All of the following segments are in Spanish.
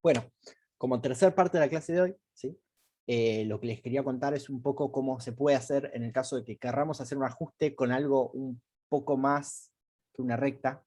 Bueno, como tercer parte de la clase de hoy, ¿sí? Lo que les quería contar es un poco cómo se puede hacer en el caso de que querramos hacer un ajuste con algo un poco más que una recta.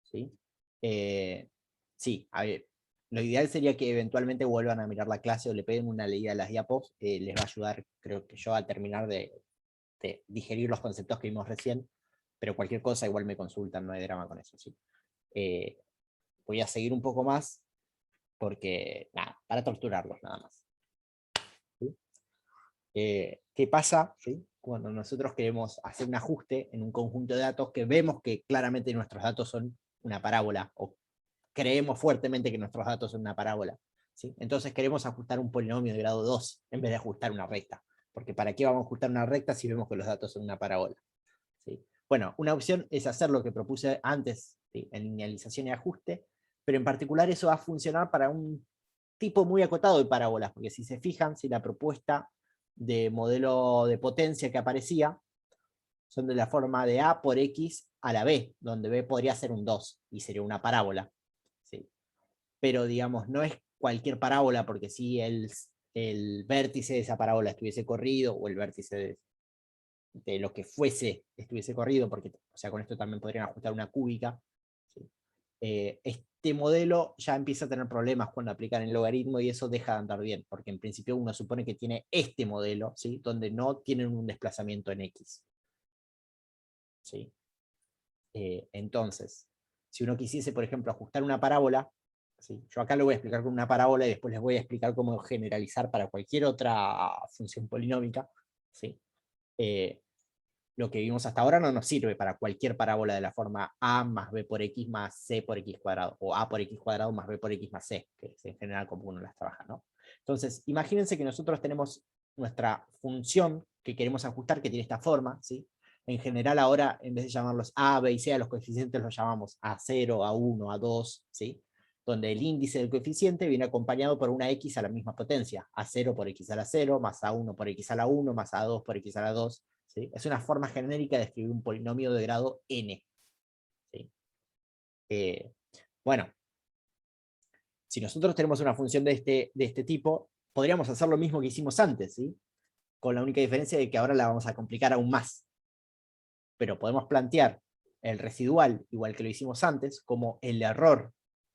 ¿Sí? Sí, a ver, lo ideal sería que eventualmente vuelvan a mirar la clase o le peguen una leída a las diapos. Les va a ayudar, creo que yo, a terminar de digerir los conceptos que vimos recién, pero cualquier cosa igual me consultan, no hay drama con eso. ¿Sí? Eh, Voy a seguir un poco más porque, nada, para torturarlos nada más. ¿Sí? ¿Qué pasa, ¿sí? Cuando nosotros queremos hacer un ajuste en un conjunto de datos que vemos que claramente nuestros datos son una parábola, o creemos fuertemente que nuestros datos son una parábola? ¿Sí? Entonces queremos ajustar un polinomio de grado 2 en vez de ajustar una recta. Porque ¿para qué vamos a ajustar una recta si vemos que los datos son una parábola? ¿Sí? Bueno, una opción es hacer lo que propuse antes, ¿sí? En linealización y ajuste, pero en particular eso va a funcionar para un tipo muy acotado de parábolas, porque si se fijan, si la propuesta de modelo de potencia que aparecía son de la forma de a por x a la b, donde b podría ser un 2 y sería una parábola. ¿Sí? Pero digamos, no es cualquier parábola, porque si el vértice de esa parábola estuviese corrido, o el vértice de lo que fuese estuviese corrido, porque, o sea, con esto también podrían ajustar una cúbica, ¿sí? Este modelo ya empieza a tener problemas cuando aplican el logaritmo y eso deja de andar bien, porque en principio uno supone que tiene este modelo, ¿sí? Donde no tienen un desplazamiento en X. ¿Sí? Entonces, si uno quisiese, por ejemplo, ajustar una parábola, ¿sí? Yo acá lo voy a explicar con una parábola y después les voy a explicar cómo generalizar para cualquier otra función polinómica, ¿sí? Lo que vimos hasta ahora no nos sirve para cualquier parábola de la forma a más b por x más c por x cuadrado, o a por x cuadrado más b por x más c, que es en general como uno las trabaja, ¿no? Entonces, imagínense que nosotros tenemos nuestra función que queremos ajustar, que tiene esta forma, ¿sí? En general ahora, en vez de llamarlos a, b y c, a los coeficientes los llamamos a0, a1, a2, ¿sí? Donde el índice del coeficiente viene acompañado por una x a la misma potencia, a0 por x a la 0, más a1 por x a la 1, más a2 por x a la 2, ¿sí? Es una forma genérica de escribir un polinomio de grado n. ¿Sí? Eh, bueno, si nosotros tenemos una función de este tipo, podríamos hacer lo mismo que hicimos antes, ¿sí? Con la única diferencia de que ahora la vamos a complicar aún más. Pero podemos plantear el residual, igual que lo hicimos antes, como el error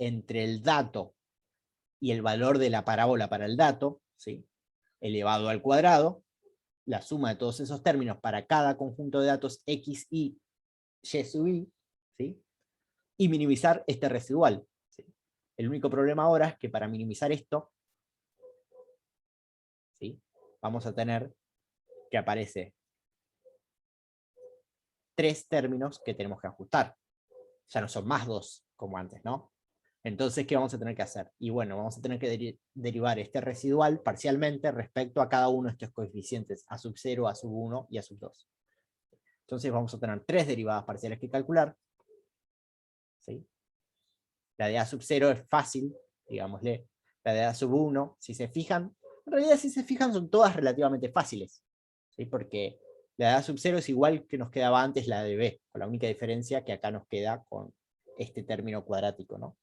entre el dato y el valor de la parábola para el dato, ¿sí? Elevado al cuadrado, la suma de todos esos términos para cada conjunto de datos x, y sub i, ¿sí? Y minimizar este residual, ¿sí? El único problema ahora es que para minimizar esto, ¿sí? Vamos a tener que aparece 3 términos que tenemos que ajustar. Ya no son más 2 como antes, ¿no? Entonces, ¿qué vamos a tener que hacer? Y bueno, vamos a tener que derivar este residual parcialmente respecto a cada uno de estos coeficientes, a sub 0, a sub 1 y a sub 2. Entonces vamos a tener 3 derivadas parciales que calcular, ¿sí? La de a sub 0 es fácil, digámosle. La de a sub 1, si se fijan, en realidad si se fijan son todas relativamente fáciles, ¿sí? Porque la de a sub 0 es igual que nos quedaba antes la de b, con la única diferencia que acá nos queda con este término cuadrático, ¿no?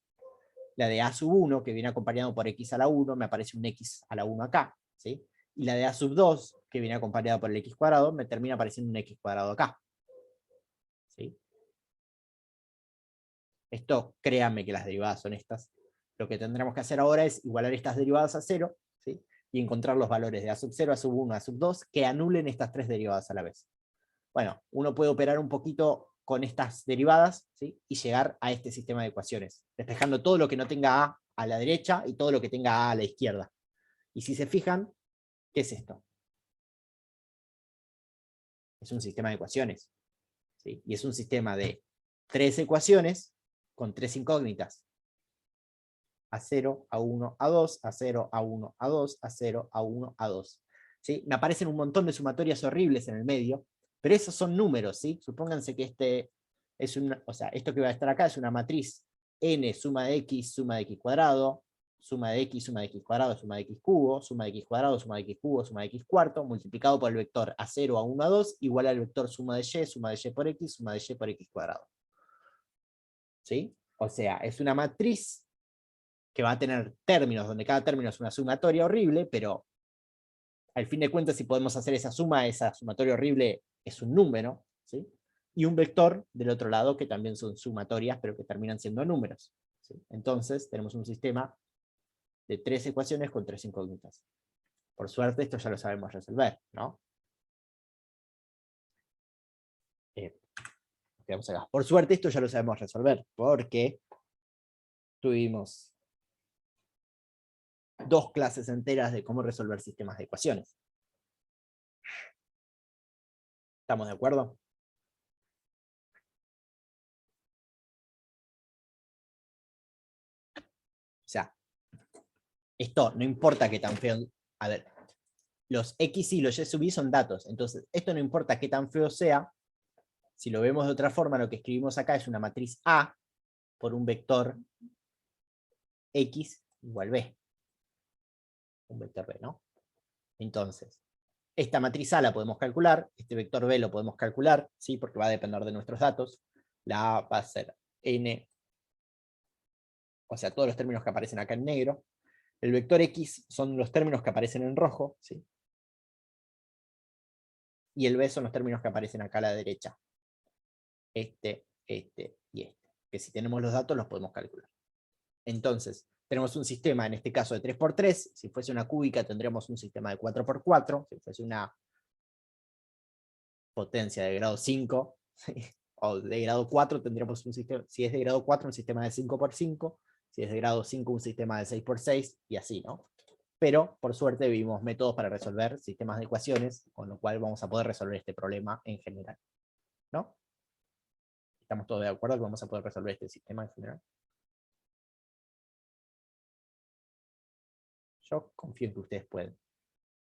La de a sub 1, que viene acompañado por x a la 1, me aparece un x a la 1 acá, ¿sí? Y la de a sub 2, que viene acompañado por el x cuadrado, me termina apareciendo un x cuadrado acá, ¿sí? Esto, créanme que las derivadas son estas. Lo que tendremos que hacer ahora es igualar estas derivadas a 0, ¿sí? Y encontrar los valores de a sub 0, a sub 1, a sub 2, que anulen estas 3 derivadas a la vez. Bueno, uno puede operar un poquito con estas derivadas, ¿sí? Y llegar a este sistema de ecuaciones, despejando todo lo que no tenga a la derecha y todo lo que tenga a la izquierda. Y si se fijan, ¿qué es esto? Es un sistema de ecuaciones, ¿sí? Y es un sistema de 3 ecuaciones con 3 incógnitas. A0, A1, A2, A0, A1, A2, A0, A1, A2. ¿Sí? Me aparecen un montón de sumatorias horribles en el medio, pero esos son números, ¿sí? Supónganse que este es o sea, esto que va a estar acá es una matriz n suma de x cuadrado, suma de x cuadrado, suma de x cubo, suma de x cuadrado, suma de x cubo, suma de x cuarto, multiplicado por el vector A0, A1, A2, igual al vector suma de y por x, suma de y por x cuadrado. ¿Sí? O sea, es una matriz que va a tener términos, donde cada término es una sumatoria horrible, pero al fin de cuentas, si podemos hacer esa sumatoria horrible es un número, ¿sí? Y un vector del otro lado, que también son sumatorias, pero que terminan siendo números, ¿sí? Entonces, tenemos un sistema de 3 ecuaciones con 3 incógnitas. Por suerte, esto ya lo sabemos resolver, ¿no? Quedamos acá. Por suerte, esto ya lo sabemos resolver, porque tuvimos 2 clases enteras de cómo resolver sistemas de ecuaciones. ¿Estamos de acuerdo? O sea, esto no importa qué tan feo... A ver, los X y los Y sub I son datos, entonces esto no importa qué tan feo sea, si lo vemos de otra forma, lo que escribimos acá es una matriz A por un vector X igual B. Un vector B, ¿no? Entonces, esta matriz A la podemos calcular, este vector B lo podemos calcular, ¿sí? Porque va a depender de nuestros datos. La A va a ser N, o sea, todos los términos que aparecen acá en negro. El vector X son los términos que aparecen en rojo, ¿sí? Y el B son los términos que aparecen acá a la derecha. Este y este. Que si tenemos los datos los podemos calcular. Entonces, tenemos un sistema, en este caso de 3×3, si fuese una cúbica tendríamos un sistema de 4×4, si fuese una potencia de grado 5, o de grado 4 tendríamos un sistema, si es de grado 4, un sistema de 5×5, si es de grado 5, un sistema de 6×6, y así, ¿no? Pero, por suerte, vimos métodos para resolver sistemas de ecuaciones, con lo cual vamos a poder resolver este problema en general, ¿no? ¿Estamos todos de acuerdo que vamos a poder resolver este sistema en general? Yo confío en que ustedes pueden.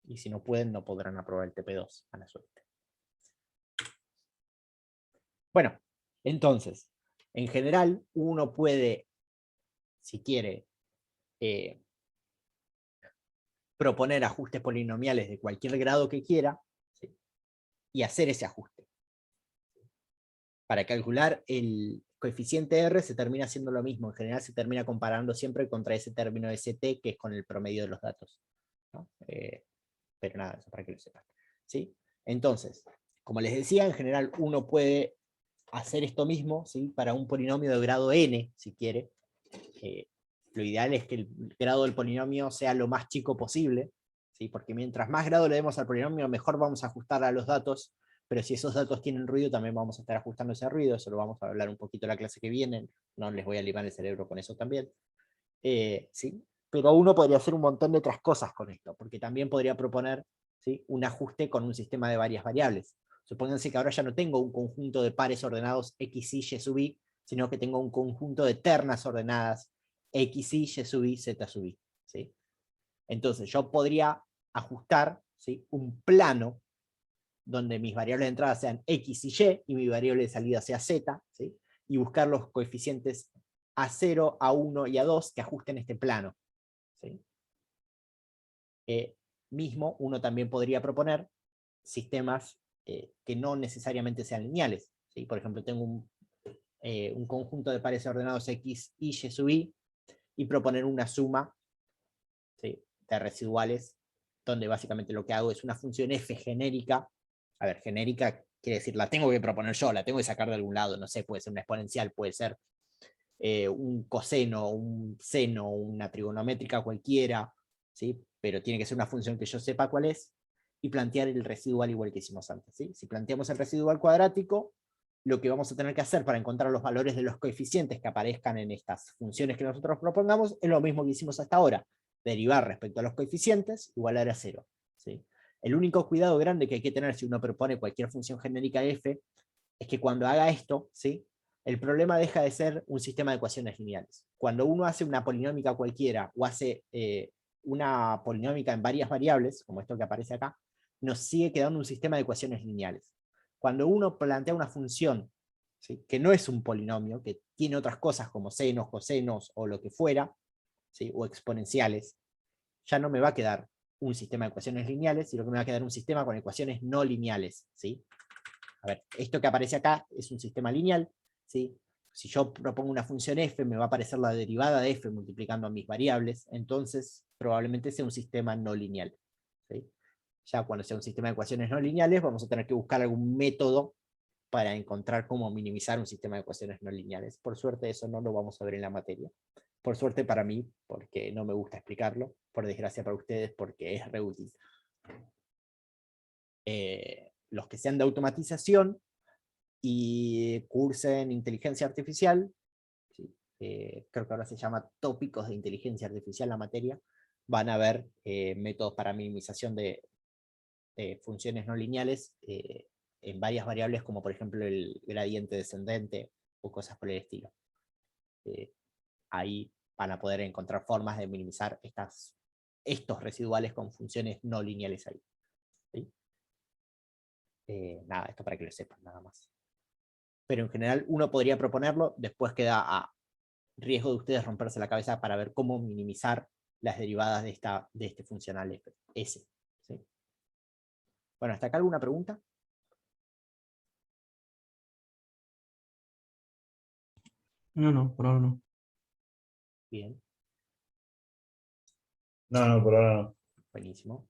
Y si no pueden, no podrán aprobar el TP2, a la suerte. Bueno, entonces, en general, uno puede, si quiere, proponer ajustes polinomiales de cualquier grado que quiera, ¿sí? Y hacer ese ajuste. Para calcular el coeficiente R se termina haciendo lo mismo. En general se termina comparando siempre contra ese término ST, que es con el promedio de los datos, ¿no? Pero nada, eso para que lo sepan, ¿sí? Entonces, como les decía, en general uno puede hacer esto mismo, ¿sí? Para un polinomio de grado n, si quiere. Lo ideal es que el grado del polinomio sea lo más chico posible, ¿sí? Porque mientras más grado le demos al polinomio, mejor vamos a ajustar a los datos, pero si esos datos tienen ruido, también vamos a estar ajustando ese ruido, eso lo vamos a hablar un poquito en la clase que viene, no les voy a limar el cerebro con eso también. ¿Sí? Pero uno podría hacer un montón de otras cosas con esto, porque también podría proponer, ¿sí? Un ajuste con un sistema de varias variables. Supónganse que ahora ya no tengo un conjunto de pares ordenados X, Y, Y sub I, sino que tengo un conjunto de ternas ordenadas X, Y, Y sub I, Z sub I, ¿sí? Entonces yo podría ajustar, ¿sí? Un plano donde mis variables de entrada sean X y mi variable de salida sea Z, ¿sí? Y buscar los coeficientes A0, A1 y A2 que ajusten este plano, ¿sí? Mismo uno también podría proponer sistemas que no necesariamente sean lineales, ¿sí? Por ejemplo, tengo un conjunto de pares ordenados X, Y, Y sub I, y proponer una suma, ¿sí? De residuales, donde básicamente lo que hago es una función f genérica. A ver, genérica quiere decir, la tengo que proponer yo, la tengo que sacar de algún lado, no sé, puede ser una exponencial, puede ser un coseno, un seno, una trigonométrica cualquiera, ¿sí? Pero tiene que ser una función que yo sepa cuál es, y plantear el residual igual que hicimos antes, ¿sí? Si planteamos el residual cuadrático, lo que vamos a tener que hacer para encontrar los valores de los coeficientes que aparezcan en estas funciones que nosotros propongamos es lo mismo que hicimos hasta ahora, derivar respecto a los coeficientes igualar a 0, ¿sí? El único cuidado grande que hay que tener si uno propone cualquier función genérica f es que cuando haga esto, ¿sí? El problema deja de ser un sistema de ecuaciones lineales. Cuando uno hace una polinómica cualquiera o hace una polinómica en varias variables, como esto que aparece acá, nos sigue quedando un sistema de ecuaciones lineales. Cuando uno plantea una función, ¿sí? Que no es un polinomio, que tiene otras cosas como senos, cosenos o lo que fuera, ¿sí? O exponenciales, ya no me va a quedar un sistema de ecuaciones lineales, sino que me va a quedar un sistema con ecuaciones no lineales, ¿sí? A ver, esto que aparece acá es un sistema lineal, ¿sí? si yo propongo una función f, me va a aparecer la derivada de f multiplicando a mis variables, entonces probablemente sea un sistema no lineal. ¿Sí? Ya cuando sea un sistema de ecuaciones no lineales, vamos a tener que buscar algún método para encontrar cómo minimizar un sistema de ecuaciones no lineales. Por suerte eso no lo vamos a ver en la materia. Por suerte para mí, porque no me gusta explicarlo. Por desgracia para ustedes, porque es re útil. Los que sean de automatización y cursen inteligencia artificial, ¿sí? Creo que ahora se llama tópicos de inteligencia artificial la materia, van a ver métodos para minimización de funciones no lineales en varias variables, como por ejemplo el gradiente descendente o cosas por el estilo. Ahí van a poder encontrar formas de minimizar estos residuales con funciones no lineales ahí. ¿Sí? Nada, esto para que lo sepan, nada más. Pero en general uno podría proponerlo, después queda a riesgo de ustedes romperse la cabeza para ver cómo minimizar las derivadas de este funcional S. ¿Sí? Bueno, ¿hasta acá alguna pregunta? No, no, por ahora no. Bien, No, no, por ahora no. buenísimo.